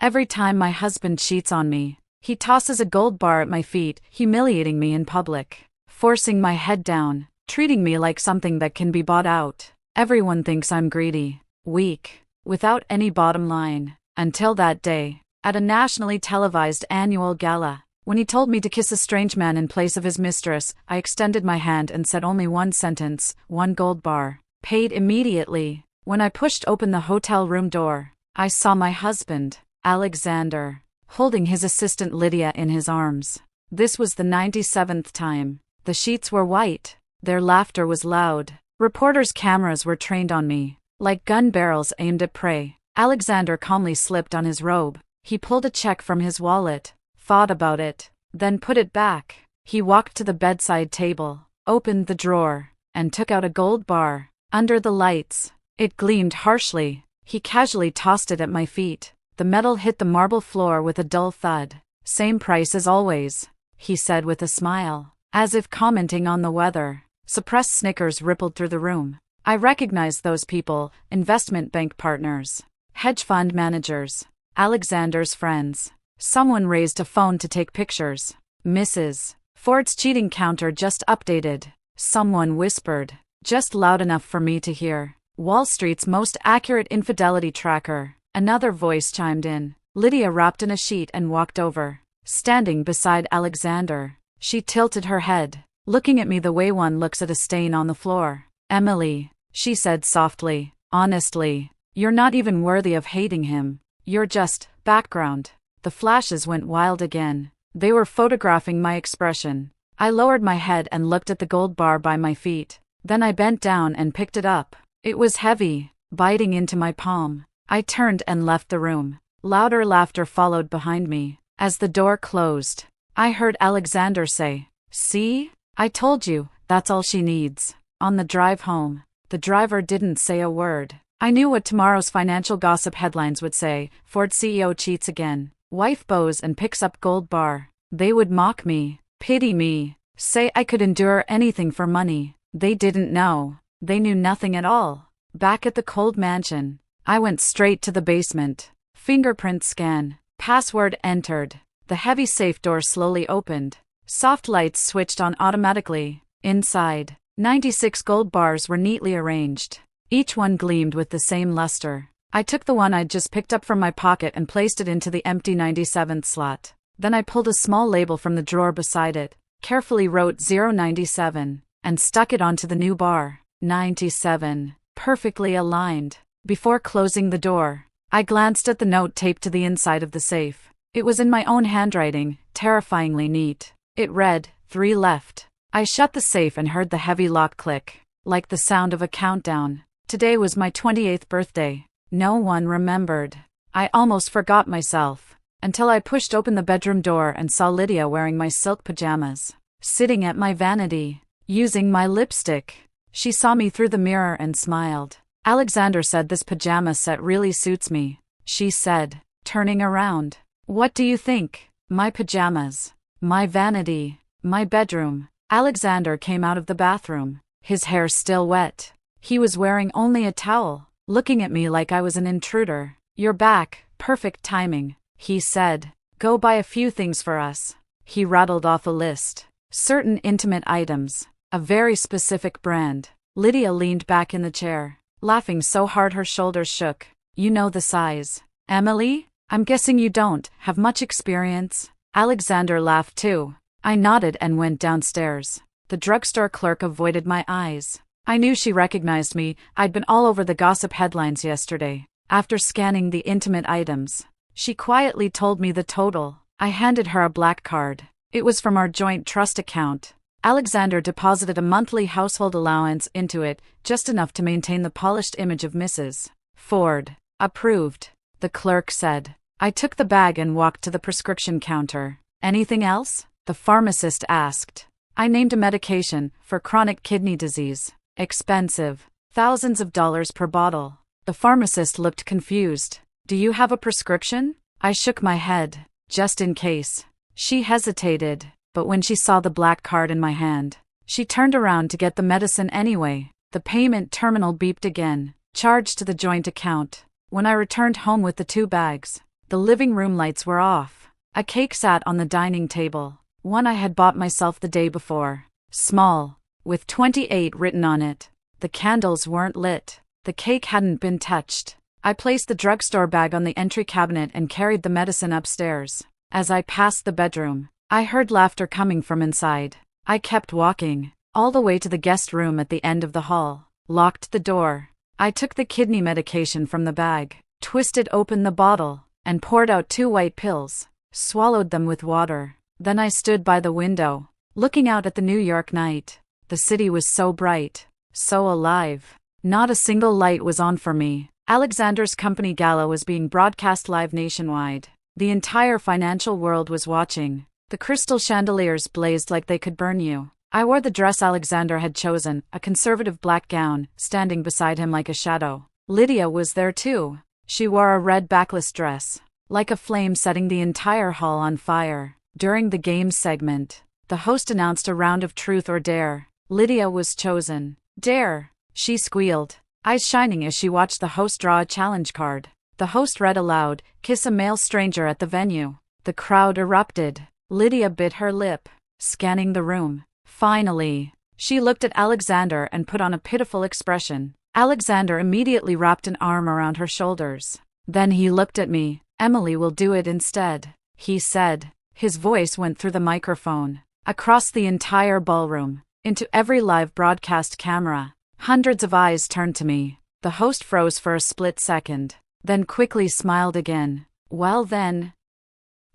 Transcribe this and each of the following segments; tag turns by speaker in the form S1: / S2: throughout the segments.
S1: Every time my husband cheats on me, he tosses a gold bar at my feet, humiliating me in public, forcing my head down, treating me like something that can be bought out. Everyone thinks I'm greedy, weak, without any bottom line. Until that day, at a nationally televised annual gala, when he told me to kiss a strange man in place of his mistress, I extended my hand and said only one sentence, 1 gold bar. Paid immediately. When I pushed open the hotel room door, I saw my husband, Alexander, holding his assistant Lydia in his arms. This was the 97th time. The sheets were white. Their laughter was loud. Reporters' cameras were trained on me, like gun barrels aimed at prey. Alexander calmly slipped on his robe. He pulled a check from his wallet, thought about it, then put it back. He walked to the bedside table, opened the drawer, and took out a gold bar. Under the lights, it gleamed harshly. He casually tossed it at my feet. The metal hit the marble floor with a dull thud. "Same price as always," he said with a smile, as if commenting on the weather. Suppressed snickers rippled through the room. I recognized those people, investment bank partners, hedge fund managers, Alexander's friends. Someone raised a phone to take pictures. "Mrs. Ford's cheating counter just updated," someone whispered, just loud enough for me to hear. "Wall Street's most accurate infidelity tracker," another voice chimed in. Lydia wrapped in a sheet and walked over. Standing beside Alexander, she tilted her head, looking at me the way one looks at a stain on the floor. "Emily," she said softly, "honestly, you're not even worthy of hating him. You're just background." The flashes went wild again. They were photographing my expression. I lowered my head and looked at the gold bar by my feet. Then I bent down and picked it up. It was heavy, biting into my palm. I turned and left the room. Louder laughter followed behind me. As the door closed, I heard Alexander say, "See? I told you, that's all she needs." On the drive home, the driver didn't say a word. I knew what tomorrow's financial gossip headlines would say. Ford CEO cheats again. Wife bows and picks up gold bar. They would mock me, pity me, say I could endure anything for money. They didn't know. They knew nothing at all. Back at the cold mansion, I went straight to the basement. Fingerprint scan. Password entered. The heavy safe door slowly opened. Soft lights switched on automatically. Inside, 96 gold bars were neatly arranged. Each one gleamed with the same luster. I took the one I'd just picked up from my pocket and placed it into the empty 97th slot. Then I pulled a small label from the drawer beside it, carefully wrote 097, and stuck it onto the new bar. 97. Perfectly aligned. Before closing the door, I glanced at the note taped to the inside of the safe. It was in my own handwriting, terrifyingly neat. It read, 3 left. I shut the safe and heard the heavy lock click, like the sound of a countdown. Today was my 28th birthday. No one remembered. I almost forgot myself, until I pushed open the bedroom door and saw Lydia wearing my silk pajamas, sitting at my vanity, using my lipstick. She saw me through the mirror and smiled. "Alexander said this pajama set really suits me," she said, turning around. "What do you think? My pajamas, my vanity, my bedroom." Alexander came out of the bathroom, his hair still wet. He was wearing only a towel, looking at me like I was an intruder. "You're back, perfect timing," he said. "Go buy a few things for us." He rattled off a list. Certain intimate items, a very specific brand. Lydia leaned back in the chair, laughing so hard her shoulders shook. "You know the size, Emily? I'm guessing you don't have much experience." Alexander laughed too. I nodded and went downstairs. The drugstore clerk avoided my eyes. I knew she recognized me. I'd been all over the gossip headlines yesterday. After scanning the intimate items, she quietly told me the total. I handed her a black card. It was from our joint trust account. Alexander deposited a monthly household allowance into it, just enough to maintain the polished image of Mrs. Ford. "Approved," the clerk said. I took the bag and walked to the prescription counter. "Anything else?" the pharmacist asked. I named a medication for chronic kidney disease. Expensive. Thousands of dollars per bottle. The pharmacist looked confused. "Do you have a prescription?" I shook my head. "Just in case." She hesitated, but when she saw the black card in my hand, she turned around to get the medicine anyway. The payment terminal beeped again. Charged to the joint account. When I returned home with the 2 bags, The living room lights were off. A cake sat on the dining table, one I had bought myself the day before. Small, with 28 written on it. The candles weren't lit. The cake hadn't been touched. I placed the drugstore bag on the entry cabinet and carried the medicine upstairs. As I passed the bedroom, I heard laughter coming from inside. I kept walking, all the way to the guest room at the end of the hall, locked the door. I took the kidney medication from the bag, twisted open the bottle, and poured out 2 white pills, swallowed them with water. Then I stood by the window, looking out at the New York night. The city was so bright, so alive. Not a single light was on for me. Alexander's company gala was being broadcast live nationwide. The entire financial world was watching. The crystal chandeliers blazed like they could burn you. I wore the dress Alexander had chosen, a conservative black gown, standing beside him like a shadow. Lydia was there too. She wore a red backless dress, like a flame setting the entire hall on fire. During the game segment, the host announced a round of truth or dare. Lydia was chosen. Dare, she squealed, eyes shining as she watched the host draw a challenge card. The host read aloud, "Kiss a male stranger at the venue." The crowd erupted. Lydia bit her lip, scanning the room. Finally, she looked at Alexander and put on a pitiful expression. Alexander immediately wrapped an arm around her shoulders. Then he looked at me. "Emily will do it instead," he said. His voice went through the microphone, across the entire ballroom, into every live broadcast camera. Hundreds of eyes turned to me. The host froze for a split second, then quickly smiled again. "Well then,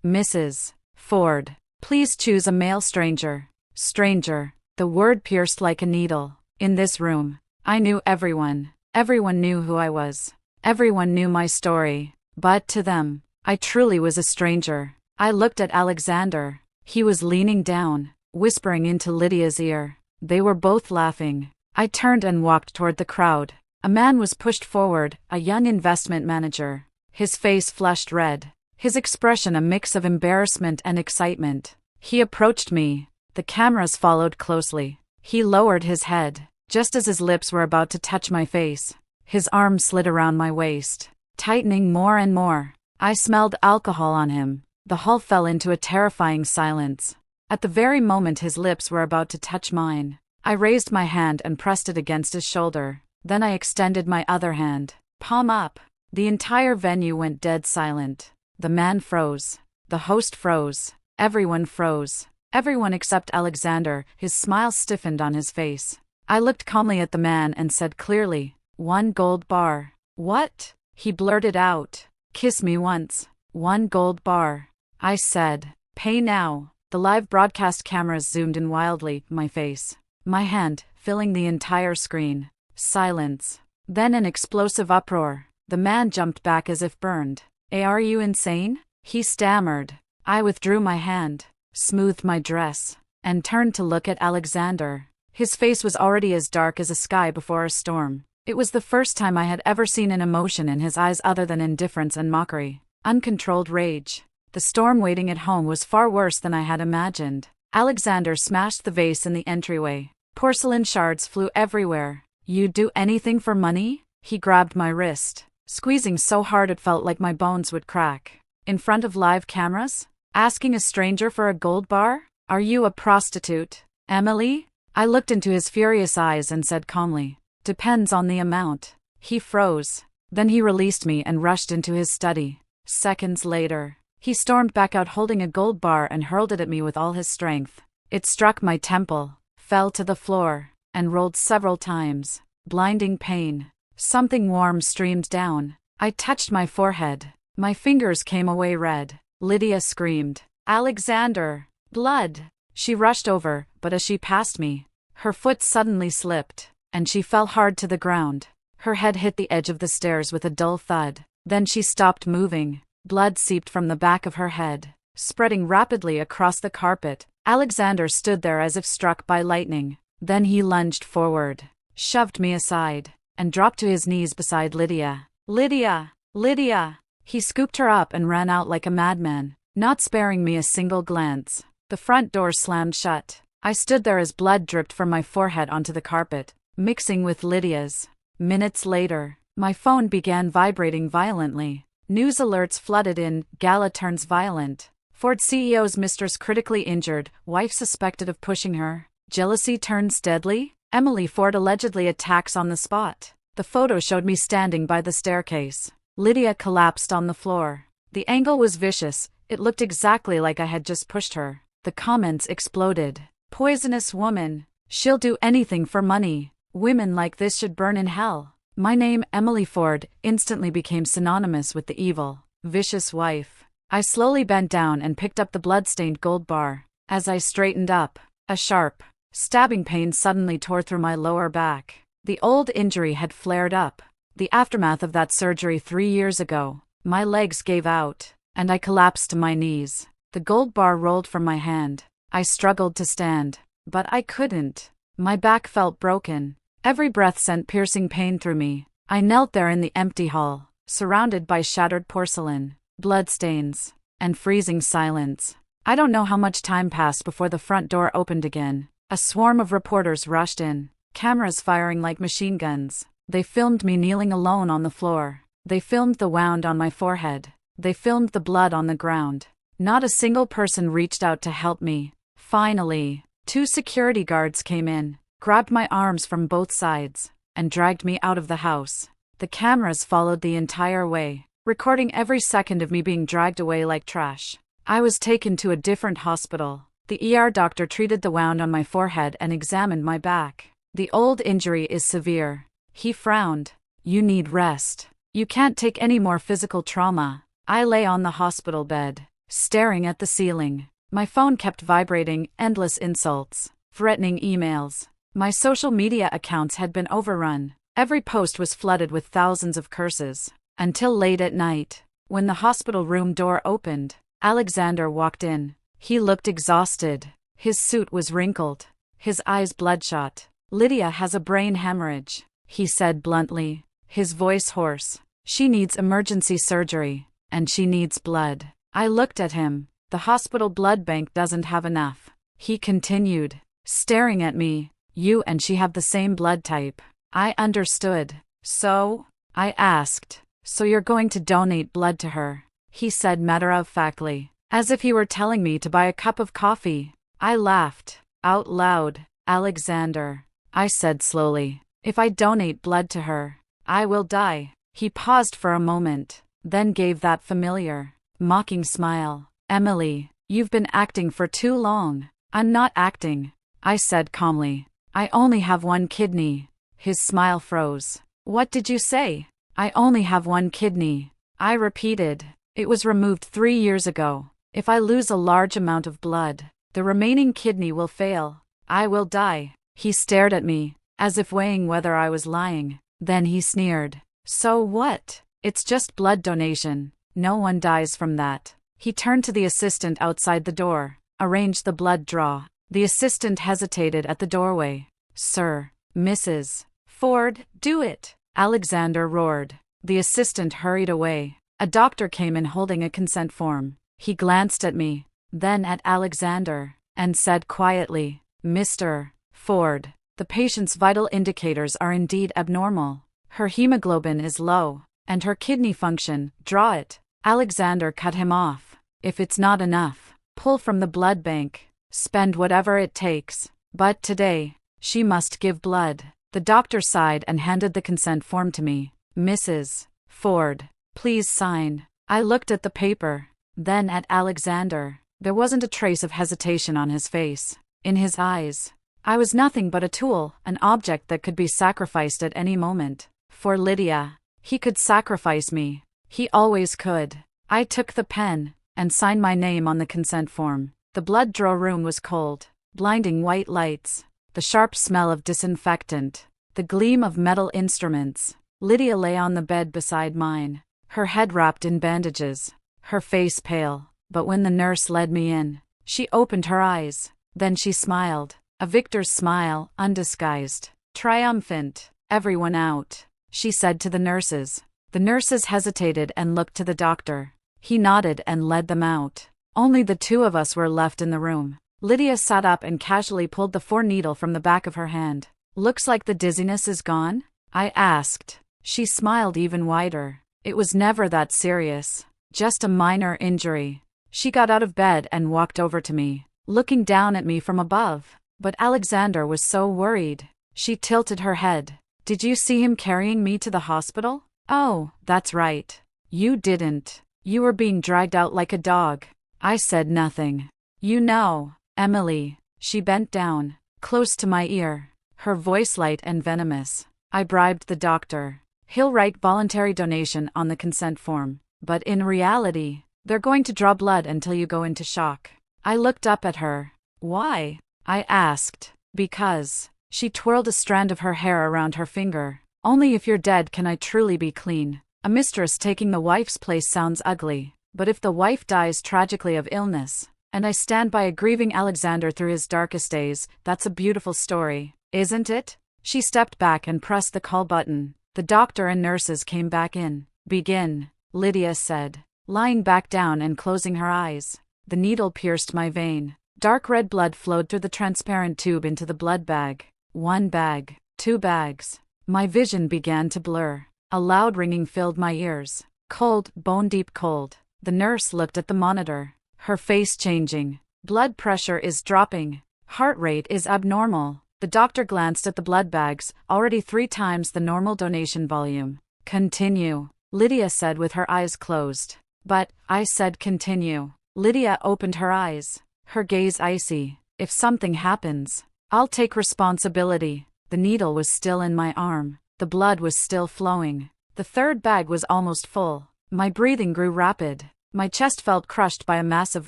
S1: Mrs. Ford, please choose a male stranger." Stranger. The word pierced like a needle. In this room, I knew everyone. Everyone knew who I was. Everyone knew my story. But to them, I truly was a stranger. I looked at Alexander. He was leaning down, whispering into Lydia's ear. They were both laughing. I turned and walked toward the crowd. A man was pushed forward, a young investment manager. His face flushed red, his expression a mix of embarrassment and excitement. He approached me. The cameras followed closely. He lowered his head, just as his lips were about to touch my face. His arm slid around my waist, tightening more and more. I smelled alcohol on him. The hall fell into a terrifying silence. At the very moment his lips were about to touch mine, I raised my hand and pressed it against his shoulder. Then I extended my other hand, palm up. The entire venue went dead silent. The man froze. The host froze. Everyone froze. Everyone except Alexander. His smile stiffened on his face. I looked calmly at the man and said clearly, "1 gold bar." "What?" he blurted out. "Kiss me once." 1 gold bar. I said, "Pay now." The live broadcast cameras zoomed in wildly, my face, my hand, filling the entire screen. Silence. Then an explosive uproar. The man jumped back as if burned. "Are you insane?" he stammered. I withdrew my hand, smoothed my dress, and turned to look at Alexander. His face was already as dark as a sky before a storm. It was the first time I had ever seen an emotion in his eyes other than indifference and mockery. Uncontrolled rage. The storm waiting at home was far worse than I had imagined. Alexander smashed the vase in the entryway. Porcelain shards flew everywhere. "You'd do anything for money?" He grabbed my wrist, squeezing so hard it felt like my bones would crack. "In front of live cameras? Asking a stranger for a gold bar? Are you a prostitute, Emily?" I looked into his furious eyes and said calmly, "Depends on the amount." He froze. Then he released me and rushed into his study. Seconds later, he stormed back out holding a gold bar and hurled it at me with all his strength. It struck my temple, fell to the floor, and rolled several times. Blinding pain. Something warm streamed down. I touched my forehead. My fingers came away red. Lydia screamed, "Alexander! Blood!" She rushed over, but as she passed me, her foot suddenly slipped, and she fell hard to the ground. Her head hit the edge of the stairs with a dull thud. Then she stopped moving. Blood seeped from the back of her head, spreading rapidly across the carpet. Alexander stood there as if struck by lightning. Then he lunged forward, shoved me aside, and dropped to his knees beside Lydia. "Lydia! Lydia!" He scooped her up and ran out like a madman, not sparing me a single glance. The front door slammed shut. I stood there as blood dripped from my forehead onto the carpet, mixing with Lydia's. Minutes later, my phone began vibrating violently. News alerts flooded in, gala turns violent. Ford CEO's mistress critically injured, wife suspected of pushing her. Jealousy turns deadly? Emily Ford allegedly attacks on the spot. The photo showed me standing by the staircase. Lydia collapsed on the floor. The angle was vicious, it looked exactly like I had just pushed her. The comments exploded. Poisonous woman. She'll do anything for money. Women like this should burn in hell. My name, Emily Ford, instantly became synonymous with the evil, vicious wife. I slowly bent down and picked up the blood-stained gold bar. As I straightened up, a sharp, stabbing pain suddenly tore through my lower back. The old injury had flared up. The aftermath of that surgery 3 years ago. My legs gave out, and I collapsed to my knees. The gold bar rolled from my hand. I struggled to stand, but I couldn't. My back felt broken. Every breath sent piercing pain through me. I knelt there in the empty hall, surrounded by shattered porcelain, bloodstains, and freezing silence. I don't know how much time passed before the front door opened again. A swarm of reporters rushed in, cameras firing like machine guns. They filmed me kneeling alone on the floor. They filmed the wound on my forehead. They filmed the blood on the ground. Not a single person reached out to help me. Finally, 2 security guards came in, grabbed my arms from both sides, and dragged me out of the house. The cameras followed the entire way, recording every second of me being dragged away like trash. I was taken to a different hospital. The ER doctor treated the wound on my forehead and examined my back. The old injury is severe. He frowned. You need rest. You can't take any more physical trauma. I lay on the hospital bed, staring at the ceiling. My phone kept vibrating, endless insults, threatening emails. My social media accounts had been overrun. Every post was flooded with thousands of curses. Until late at night, when the hospital room door opened, Alexander walked in. He looked exhausted. His suit was wrinkled, his eyes bloodshot. Lydia has a brain hemorrhage, he said bluntly, his voice hoarse. She needs emergency surgery, and she needs blood. I looked at him. The hospital blood bank doesn't have enough. He continued, staring at me. You and she have the same blood type. I understood. So? I asked. So you're going to donate blood to her? He said matter-of-factly, as if he were telling me to buy a cup of coffee. I laughed. Out loud. Alexander, I said slowly, if I donate blood to her, I will die. He paused for a moment, then gave that familiar, mocking smile. Emily, you've been acting for too long. I'm not acting, I said calmly. I only have 1 kidney. His smile froze. What did you say? I only have 1 kidney. I repeated. It was removed 3 years ago. If I lose a large amount of blood, the remaining kidney will fail. I will die. He stared at me, as if weighing whether I was lying. Then he sneered. So what? It's just blood donation. No one dies from that. He turned to the assistant outside the door. Arrange the blood draw. The assistant hesitated at the doorway. Sir, Mrs. Ford, do it, Alexander roared. The assistant hurried away. A doctor came in holding a consent form. He glanced at me, then at Alexander, and said quietly, Mr. Ford, the patient's vital indicators are indeed abnormal. Her hemoglobin is low, and her kidney function, draw it. Alexander cut him off. If it's not enough, pull from the blood bank. Spend whatever it takes. But today, she must give blood. The doctor sighed and handed the consent form to me. Mrs. Ford, please sign. I looked at the paper, then at Alexander. There wasn't a trace of hesitation on his face. In his eyes, I was nothing but a tool, an object that could be sacrificed at any moment. For Lydia, he could sacrifice me. He always could. I took the pen and signed my name on the consent form. The blood draw room was cold, blinding white lights, the sharp smell of disinfectant, the gleam of metal instruments. Lydia lay on the bed beside mine, her head wrapped in bandages, her face pale. But when the nurse led me in, she opened her eyes. Then she smiled, a victor's smile, undisguised, triumphant. Everyone out, she said to the nurses. The nurses hesitated and looked to the doctor. He nodded and led them out. Only the 2 of us were left in the room. Lydia sat up and casually pulled the 4 needle from the back of her hand. Looks like the dizziness is gone? I asked. She smiled even wider. It was never that serious. Just a minor injury. She got out of bed and walked over to me, looking down at me from above. But Alexander was so worried. She tilted her head. Did you see him carrying me to the hospital? Oh, that's right. You didn't. You were being dragged out like a dog. I said nothing. You know, Emily. She bent down, close to my ear, her voice light and venomous. I bribed the doctor. He'll write voluntary donation on the consent form. But in reality, they're going to draw blood until you go into shock. I looked up at her. Why? I asked. Because. She twirled a strand of her hair around her finger. Only if you're dead can I truly be clean. A mistress taking the wife's place sounds ugly. But if the wife dies tragically of illness, and I stand by a grieving Alexander through his darkest days, that's a beautiful story, isn't it? She stepped back and pressed the call button. The doctor and nurses came back in. Begin, Lydia said, lying back down and closing her eyes. The needle pierced my vein. Dark red blood flowed through the transparent tube into the blood bag. 1 bag, 2 bags. My vision began to blur. A loud ringing filled my ears. Cold, bone-deep cold. The nurse looked at the monitor, her face changing. Blood pressure is dropping. Heart rate is abnormal. The doctor glanced at the blood bags, already 3 times the normal donation volume. Continue, Lydia said with her eyes closed. But, I said continue. Lydia opened her eyes, her gaze icy. If something happens, I'll take responsibility. The needle was still in my arm. The blood was still flowing. The 3rd bag was almost full. My breathing grew rapid. My chest felt crushed by a massive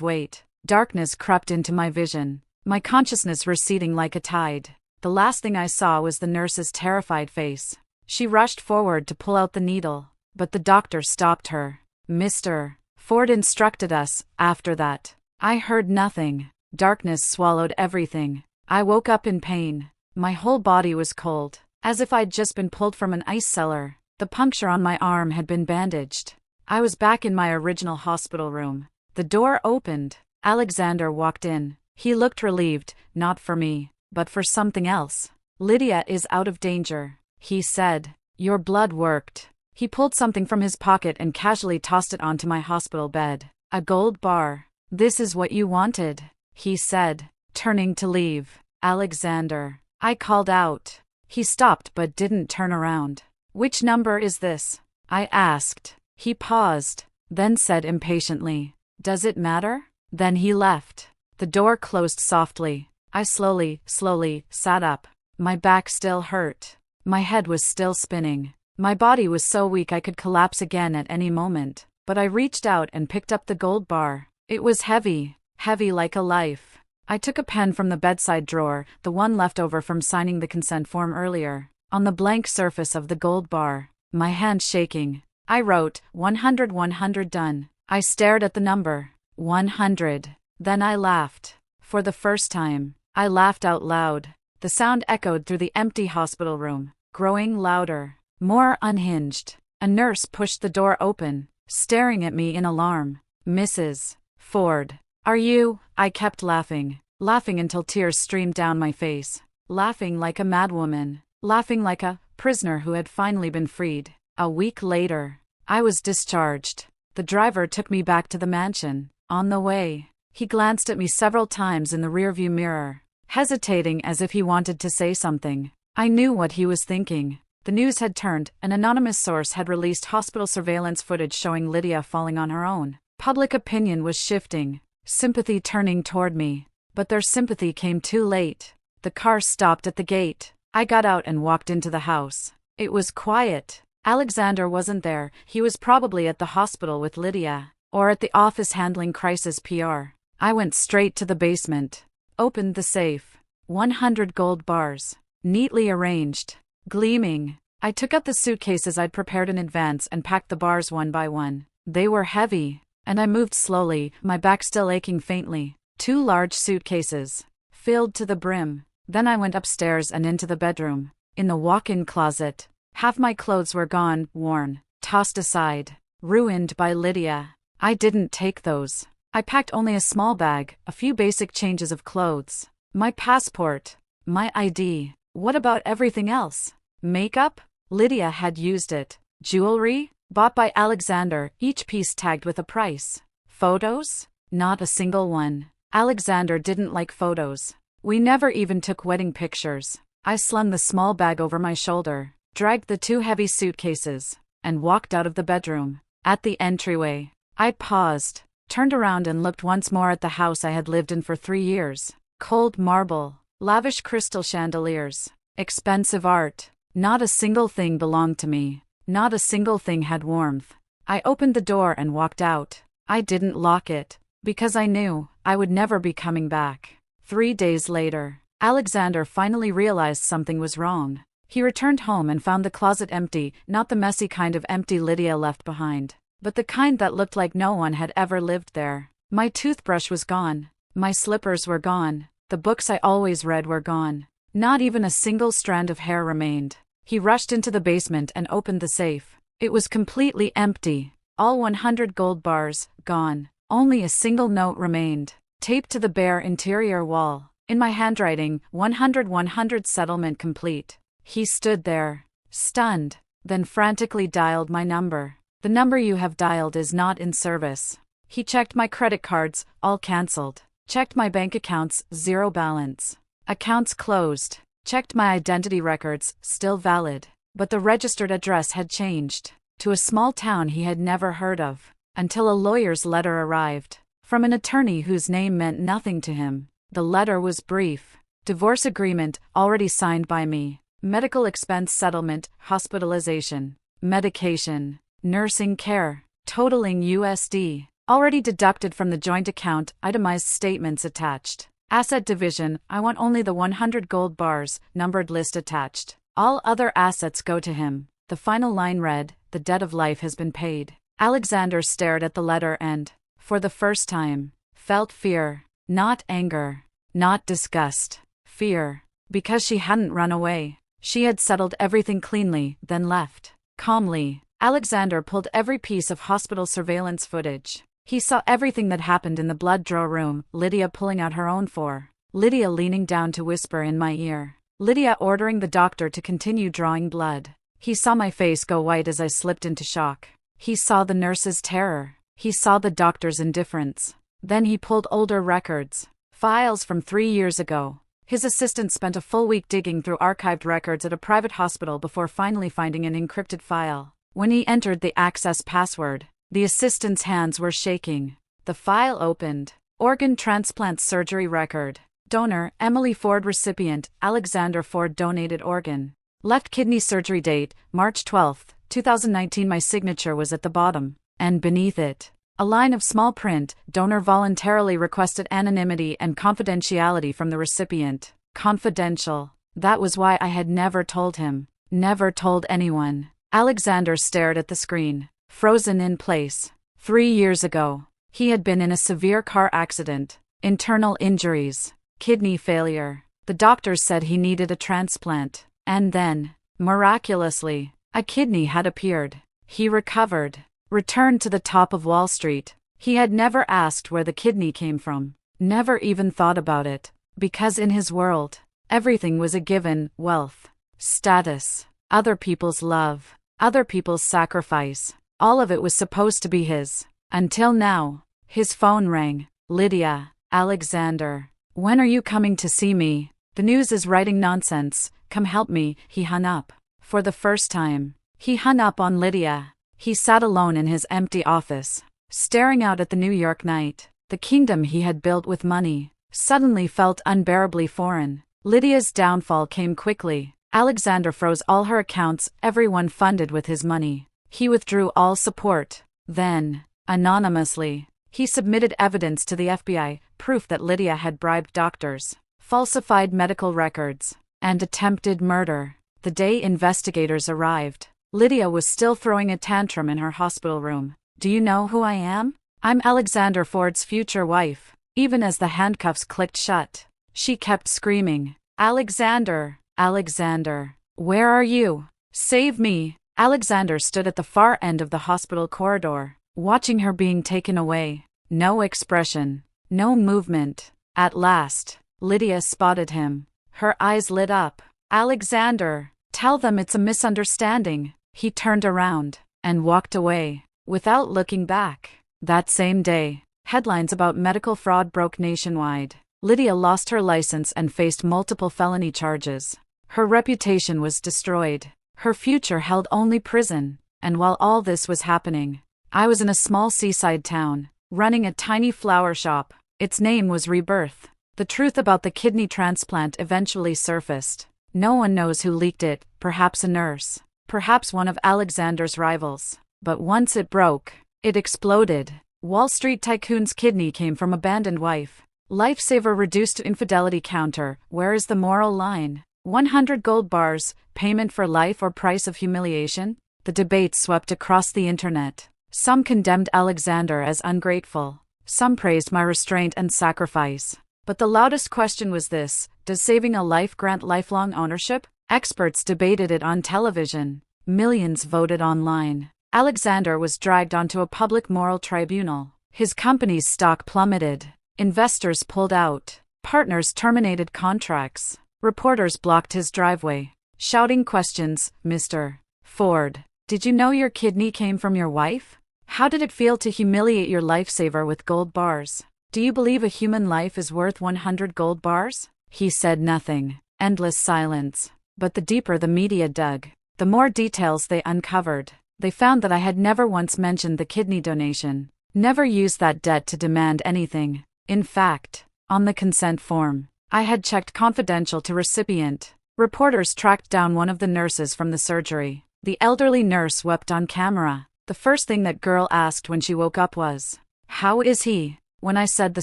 S1: weight. Darkness crept into my vision, my consciousness receding like a tide. The last thing I saw was the nurse's terrified face. She rushed forward to pull out the needle, but the doctor stopped her. Mr. Ford instructed us. After that, I heard nothing. Darkness swallowed everything. I woke up in pain. My whole body was cold, as if I'd just been pulled from an ice cellar. The puncture on my arm had been bandaged. I was back in my original hospital room. The door opened. Alexander walked in. He looked relieved, not for me, but for something else. Lydia is out of danger, he said. Your blood worked. He pulled something from his pocket and casually tossed it onto my hospital bed. A gold bar. This is what you wanted, he said, turning to leave. Alexander, I called out. He stopped but didn't turn around. Which number is this? I asked. He paused, then said impatiently, Does it matter? Then he left. The door closed softly. I slowly sat up. My back still hurt. My head was still spinning. My body was so weak I could collapse again at any moment. But I reached out and picked up the gold bar. It was heavy like a life. I took a pen from the bedside drawer, the one left over from signing the consent form earlier. On the blank surface of the gold bar, my hand shaking, I wrote, 100 done. I stared at the number, 100. Then I laughed. For the first time, I laughed out loud. The sound echoed through the empty hospital room, growing louder, more unhinged. A nurse pushed the door open, staring at me in alarm. Mrs. Ford, are you? I kept laughing until tears streamed down my face. Laughing like a madwoman. Laughing like a prisoner who had finally been freed. A week later, I was discharged. The driver took me back to the mansion. On the way, he glanced at me several times in the rearview mirror, hesitating as if he wanted to say something. I knew what he was thinking. The news had turned. An anonymous source had released hospital surveillance footage showing Lydia falling on her own. Public opinion was shifting, sympathy turning toward me. But their sympathy came too late. The car stopped at the gate. I got out and walked into the house. It was quiet. Alexander wasn't there. He was probably at the hospital with Lydia, or at the office handling crisis PR. I went straight to the basement, opened the safe. 100 gold bars, neatly arranged, gleaming. I took out the suitcases I'd prepared in advance and packed the bars one by one. They were heavy, and I moved slowly, my back still aching faintly. 2 large suitcases, filled to the brim. Then I went upstairs and into the bedroom. In the walk-in closet, half my clothes were gone, worn, tossed aside, ruined by Lydia. I didn't take those. I packed only a small bag, a few basic changes of clothes. My passport, my ID. What about everything else? Makeup? Lydia had used it. Jewelry? Bought by Alexander, each piece tagged with a price. Photos? Not a single one. Alexander didn't like photos. We never even took wedding pictures. I slung the small bag over my shoulder, dragged the 2 heavy suitcases, and walked out of the bedroom. At the entryway, I paused, turned around and looked once more at the house I had lived in for 3 years. Cold marble, lavish crystal chandeliers, expensive art. Not a single thing belonged to me. Not a single thing had warmth. I opened the door and walked out. I didn't lock it, because I knew I would never be coming back. 3 days later, Alexander finally realized something was wrong. He returned home and found the closet empty, not the messy kind of empty Lydia left behind, but the kind that looked like no one had ever lived there. My toothbrush was gone. My slippers were gone. The books I always read were gone. Not even a single strand of hair remained. He rushed into the basement and opened the safe. It was completely empty. All 100 gold bars, gone. Only a single note remained, taped to the bare interior wall. In my handwriting, 100 settlement complete. He stood there, stunned, then frantically dialed my number. The number you have dialed is not in service. He checked my credit cards, all cancelled. Checked my bank accounts, 0 balance. Accounts closed. Checked my identity records, still valid. But the registered address had changed to a small town he had never heard of, until a lawyer's letter arrived, from an attorney whose name meant nothing to him. The letter was brief. Divorce agreement, already signed by me. Medical expense settlement, hospitalization, medication, nursing care, totaling USD. Already deducted from the joint account, itemized statements attached. Asset division, I want only the 100 gold bars, numbered list attached. All other assets go to him. The final line read, the debt of life has been paid. Alexander stared at the letter and, for the first time, felt fear. Not anger. Not disgust. Fear. Because she hadn't run away. She had settled everything cleanly, then left. Calmly, Alexander pulled every piece of hospital surveillance footage. He saw everything that happened in the blood draw room, Lydia pulling out her own for. Lydia leaning down to whisper in my ear. Lydia ordering the doctor to continue drawing blood. He saw my face go white as I slipped into shock. He saw the nurse's terror. He saw the doctor's indifference. Then he pulled older records. Files from 3 years ago. His assistant spent a full week digging through archived records at a private hospital before finally finding an encrypted file. When he entered the access password, the assistant's hands were shaking. The file opened. Organ transplant surgery record. Donor, Emily Ford. Recipient, Alexander Ford. Donated organ. Left kidney surgery date, March 12, 2019. My signature was at the bottom, and beneath it, a line of small print. Donor voluntarily requested anonymity and confidentiality from the recipient. Confidential. That was why I had never told him. Never told anyone. Alexander stared at the screen, frozen in place. 3 years ago, he had been in a severe car accident. Internal injuries. Kidney failure. The doctors said he needed a transplant. And then, miraculously, a kidney had appeared. He recovered. Returned to the top of Wall Street. He had never asked where the kidney came from. Never even thought about it. Because in his world, everything was a given: wealth, status, other people's love, other people's sacrifice. All of it was supposed to be his. Until now. His phone rang. Lydia, Alexander. When are you coming to see me? The news is writing nonsense. Come help me. He hung up. For the first time, he hung up on Lydia. He sat alone in his empty office, staring out at the New York night. The kingdom he had built with money suddenly felt unbearably foreign. Lydia's downfall came quickly. Alexander froze all her accounts, everyone funded with his money. He withdrew all support. Then, anonymously, he submitted evidence to the FBI, proof that Lydia had bribed doctors, falsified medical records, and attempted murder. The day investigators arrived, Lydia was still throwing a tantrum in her hospital room. Do you know who I am? I'm Alexander Ford's future wife. Even as the handcuffs clicked shut, she kept screaming, Alexander, Alexander, where are you? Save me. Alexander stood at the far end of the hospital corridor, watching her being taken away. No expression, no movement. At last, Lydia spotted him. Her eyes lit up. Alexander, tell them it's a misunderstanding. He turned around. and walked away, without looking back. That same day, headlines about medical fraud broke nationwide. Lydia lost her license and faced multiple felony charges. Her reputation was destroyed. Her future held only prison. And while all this was happening, I was in a small seaside town, running a tiny flower shop. Its name was Rebirth. The truth about the kidney transplant eventually surfaced. No one knows who leaked it, perhaps a nurse, perhaps one of Alexander's rivals. But once it broke, it exploded. Wall Street tycoon's kidney came from abandoned wife. Lifesaver reduced to infidelity counter. Where is the moral line? 100 gold bars, payment for life or price of humiliation? The debate swept across the internet. Some condemned Alexander as ungrateful. Some praised my restraint and sacrifice. But the loudest question was this: does saving a life grant lifelong ownership? Experts debated it on television. Millions voted online. Alexander was dragged onto a public moral tribunal. His company's stock plummeted. Investors pulled out. Partners terminated contracts. Reporters blocked his driveway, shouting questions. Mr. Ford, did you know your kidney came from your wife? How did it feel to humiliate your lifesaver with gold bars? Do you believe a human life is worth 100 gold bars? He said nothing. Endless silence. But the deeper the media dug, the more details they uncovered. They found that I had never once mentioned the kidney donation, never used that debt to demand anything. In fact, on the consent form, I had checked confidential to recipient. Reporters tracked down one of the nurses from the surgery. The elderly nurse wept on camera. The first thing that girl asked when she woke up was, "How is he?" When I said the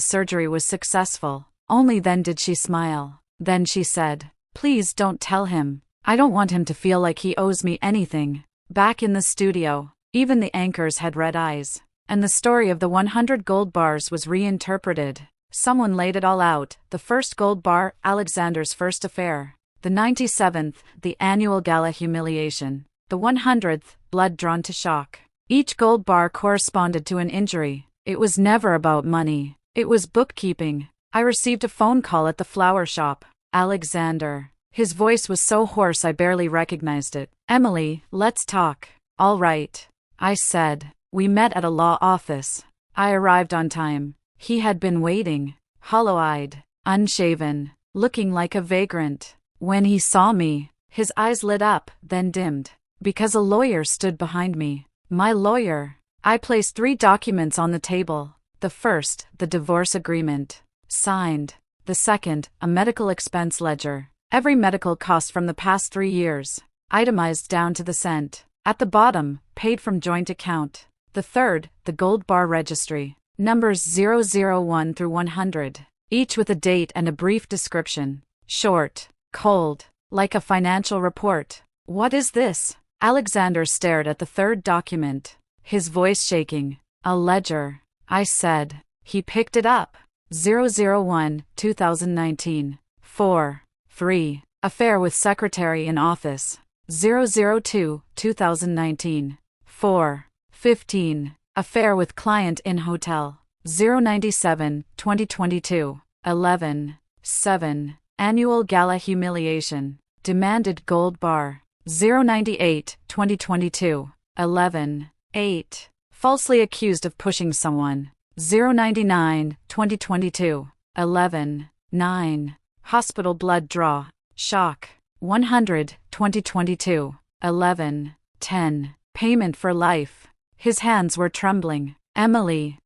S1: surgery was successful, only then did she smile. Then she said, "Please don't tell him. I don't want him to feel like he owes me anything." Back in the studio, even the anchors had red eyes. And the story of the 100 gold bars was reinterpreted. Someone laid it all out. The first gold bar, Alexander's first affair. The 97th, the annual gala humiliation. The 100th, blood drawn to shock. Each gold bar corresponded to an injury. It was never about money. It was bookkeeping. I received a phone call at the flower shop. Alexander. His voice was so hoarse I barely recognized it. "Emily, let's talk." "All right," I said. We met at a law office. I arrived on time. He had been waiting, hollow-eyed, unshaven, looking like a vagrant. When he saw me, his eyes lit up, then dimmed. Because a lawyer stood behind me. My lawyer. I placed 3 documents on the table. The first, the divorce agreement. Signed. The second, a medical expense ledger. Every medical cost from the past 3 years. Itemized down to the cent. At the bottom, paid from joint account. The third, the gold bar registry. Numbers 001 through 100. Each with a date and a brief description. Short, cold, like a financial report. "What is this?" Alexander stared at the third document, his voice shaking. "A ledger," I said. He picked it up. 001, 2019. 4. 3. Affair with secretary in office. 002, 2019. 4. 15. Affair with client in hotel. 097, 2022. 11. 7. Annual gala humiliation. Demanded gold bar. 098, 2022. 11. 8. Falsely accused of pushing someone. 099, 2022. 11. 9. Hospital blood draw. Shock. 100, 2022. 11. 10. Payment for life. His hands were trembling. "Emily."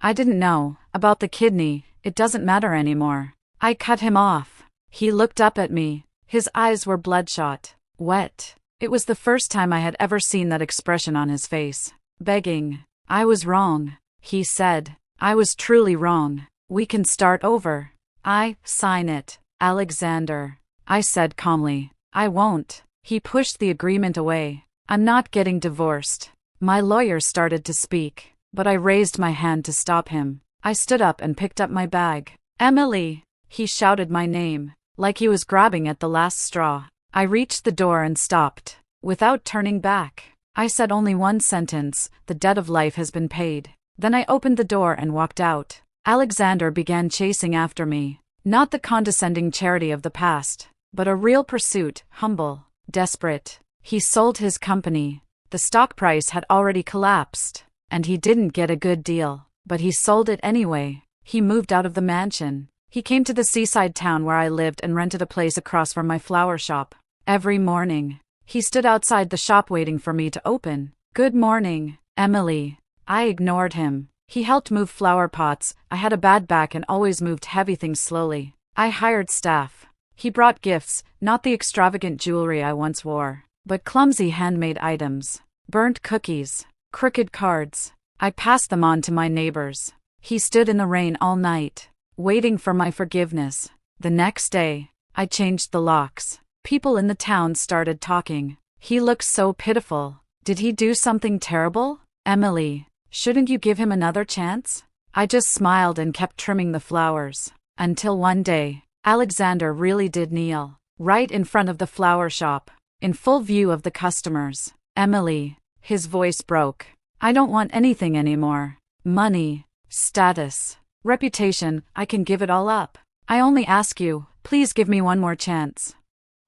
S1: I didn't know about the kidney. It doesn't matter anymore. I cut him off. He looked up at me. His eyes were bloodshot, wet. It was the first time I had ever seen that expression on his face. Begging. "I was wrong," he said. "I was truly wrong. We can start over." Sign it, Alexander," I said calmly. "I won't." He pushed the agreement away. "I'm not getting divorced." My lawyer started to speak, but I raised my hand to stop him. I stood up and picked up my bag. "Emily!" He shouted my name, like he was grabbing at the last straw. I reached the door and stopped, without turning back. I said only one sentence: "The debt of life has been paid." Then I opened the door and walked out. Alexander began chasing after me. Not the condescending charity of the past, but a real pursuit, humble, desperate. He sold his company, The stock price had already collapsed, and he didn't get a good deal, but he sold it anyway. He moved out of the mansion. He came to the seaside town where I lived and rented a place across from my flower shop. Every morning, he stood outside the shop waiting for me to open. "Good morning, Emily." I ignored him. He helped move flower pots. I had a bad back and always moved heavy things slowly. I hired staff. He brought gifts, not the extravagant jewelry I once wore, but clumsy handmade items, burnt cookies, crooked cards. I passed them on to my neighbors. He stood in the rain all night, waiting for my forgiveness. The next day, I changed the locks. People in the town started talking. "He looks so pitiful. Did he do something terrible? Emily, shouldn't you give him another chance?" I just smiled and kept trimming the flowers. Until one day, Alexander really did kneel, right in front of the flower shop, in full view of the customers. "Emily," his voice broke, "I don't want anything anymore. Money, status, reputation, I can give it all up. I only ask you, please give me one more chance."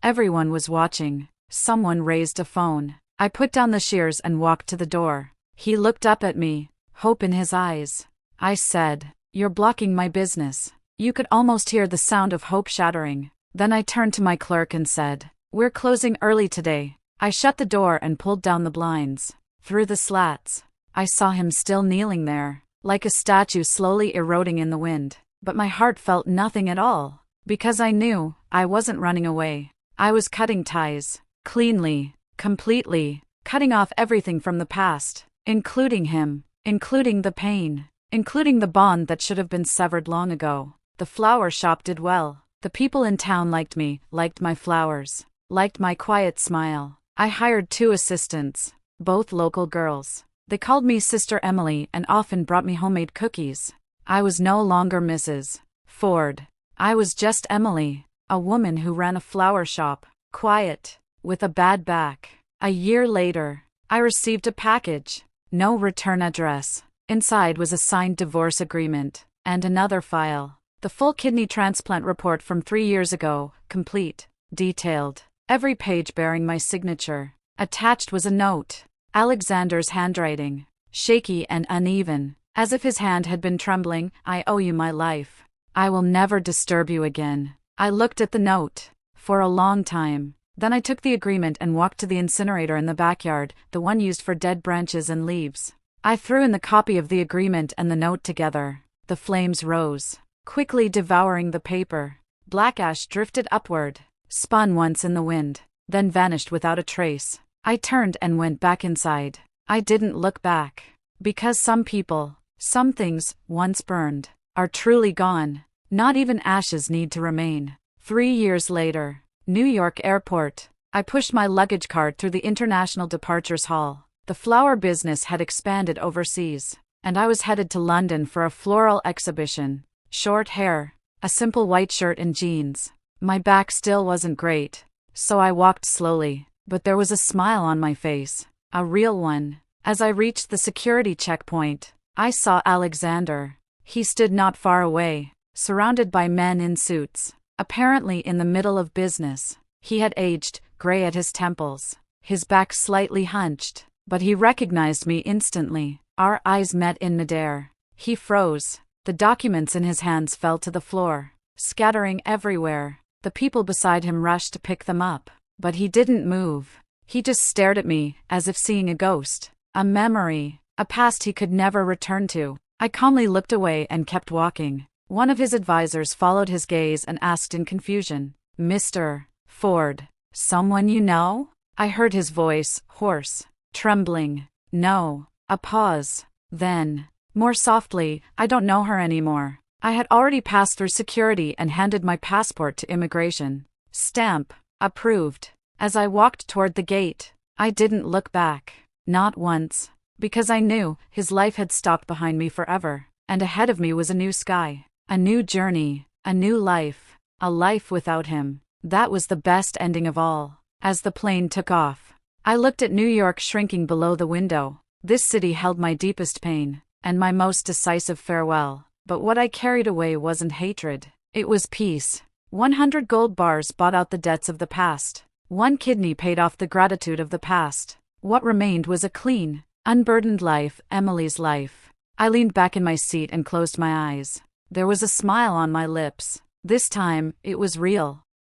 S1: Everyone was watching. Someone raised a phone. I put down the shears and walked to the door. He looked up at me, hope in his eyes. I said, "You're blocking my business." You could almost hear the sound of hope shattering. Then I turned to my clerk and said, "We're closing early today." I shut the door and pulled down the blinds. Through the slats, I saw him still kneeling there, like a statue slowly eroding in the wind. But my heart felt nothing at all, because I knew I wasn't running away. I was cutting ties, cleanly, completely, cutting off everything from the past, including him, including the pain, including the bond that should have been severed long ago. The flower shop did well. The people in town liked me, liked my flowers, liked my quiet smile. I hired 2 assistants, both local girls. They called me Sister Emily and often brought me homemade cookies. I was no longer Mrs. Ford. I was just Emily, a woman who ran a flower shop, quiet, with a bad back. A year later, I received a package. No return address. Inside was a signed divorce agreement, and another file. The full kidney transplant report from 3 years ago, complete, detailed, every page bearing my signature. Attached was a note. Alexander's handwriting, shaky and uneven, as if his hand had been trembling. "I owe you my life. I will never disturb you again." I looked at the note for a long time. Then I took the agreement and walked to the incinerator in the backyard, the one used for dead branches and leaves. I threw in the copy of the agreement and the note together. The flames rose, quickly devouring the paper. Black ash drifted upward, spun once in the wind, then vanished without a trace. I turned and went back inside. I didn't look back, because some people, some things, once burned, are truly gone. Not even ashes need to remain. 3 years later, New York Airport. I pushed my luggage cart through the International Departures Hall. The flower business had expanded overseas, and I was headed to London for a floral exhibition. Short hair, a simple white shirt and jeans. My back still wasn't great, so I walked slowly, but there was a smile on my face, a real one. As I reached the security checkpoint, I saw Alexander. He stood not far away, surrounded by men in suits, apparently in the middle of business. He had aged, gray at his temples, his back slightly hunched, but he recognized me instantly. Our eyes met in midair. He froze. The documents in his hands fell to the floor, scattering everywhere. The people beside him rushed to pick them up, but he didn't move. He just stared at me, as if seeing a ghost, a memory, a past he could never return to. I calmly looked away and kept walking. One of his advisors followed his gaze and asked in confusion, "Mr. Ford, someone you know?" I heard his voice, hoarse, trembling. "No." A pause. Then, more softly, "I don't know her anymore." I had already passed through security and handed my passport to immigration. Stamp. Approved. As I walked toward the gate, I didn't look back. Not once. Because I knew his life had stopped behind me forever, and ahead of me was a new sky, a new journey, a new life, a life without him. That was the best ending of all. As the plane took off, I looked at New York shrinking below the window. This city held my deepest pain, and my most decisive farewell. But what I carried away wasn't hatred. It was peace. 100 gold bars bought out the debts of the past. 1 kidney paid off the gratitude of the past. What remained was a clean, unburdened life, Emily's life. I leaned back in my seat and closed my eyes. There was a smile on my lips. This time, it was real.